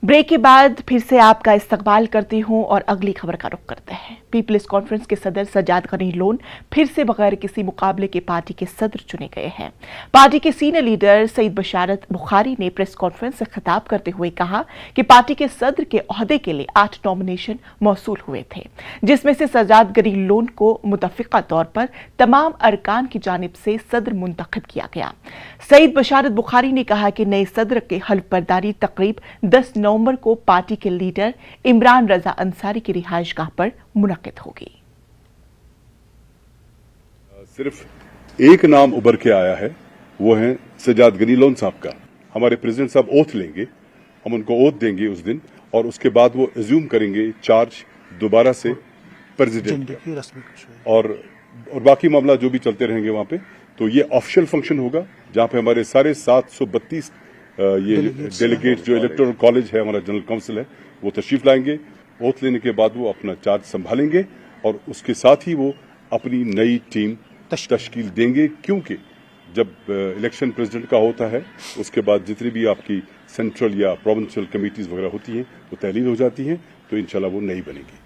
Break के बाद फिर से आपका इस्तकबाल करती हूं और अगली खबर का रुख करते हैं। पीपल्स कॉन्फ्रेंस के सदर सज्जाद गनी लोन फिर से बगैर किसी मुकाबले के पार्टी के सदर चुने गए हैं। पार्टी के सीनियर लीडर सईद बशारत बुखारी ने प्रेस कॉन्फ्रेंस से खिताब करते हुए कहा कि पार्टी के सदर के ओहदे के लिए 8 नॉमिनेशन मौसूल हुए थे, जिसमें से सज्जाद गनी लोन को मुतफिका तौर पर तमाम अरकान की जानिब से सदर मुंतखब किया गया। सईद बशारत बुखारी ने कहा कि नए सदर के हल्फ बर्दारी तकरीब 10 नवंबर को पार्टी के लीडर इमरान रजा अंसारी की रिहाइशगाह पर मुनक्किद होगी। सिर्फ एक नाम उभर के आया है, वो है सज्जाद गनी लोन साहब का। हमारे प्रेसिडेंट साहब ओथ लेंगे, हम उनको ओथ देंगे उस दिन, और उसके बाद वो एज्यूम करेंगे चार्ज दोबारा से प्रेसिडेंट, और बाकी मामला जो भी चलते रहेंगे वहां पे। तो ये ऑफिशियल फंक्शन होगा जहां पे हमारे सारे 732 ये डेलीगेट जो इलेक्टोरल कॉलेज है, हमारा जनरल काउंसिल है, वो तशरीफ लाएंगे। ओथ लेने के बाद वो अपना चार्ज संभालेंगे और उसके साथ ही वो अपनी नई टीम तश्कील देंगे, क्योंकि जब इलेक्शन प्रेसिडेंट का होता है उसके बाद जितनी भी आपकी सेंट्रल या प्रोविंशियल कमेटीज वगैरह होती हैं वो तहलील हो जाती हैं, तो इंशाल्लाह वो नई बनेगी।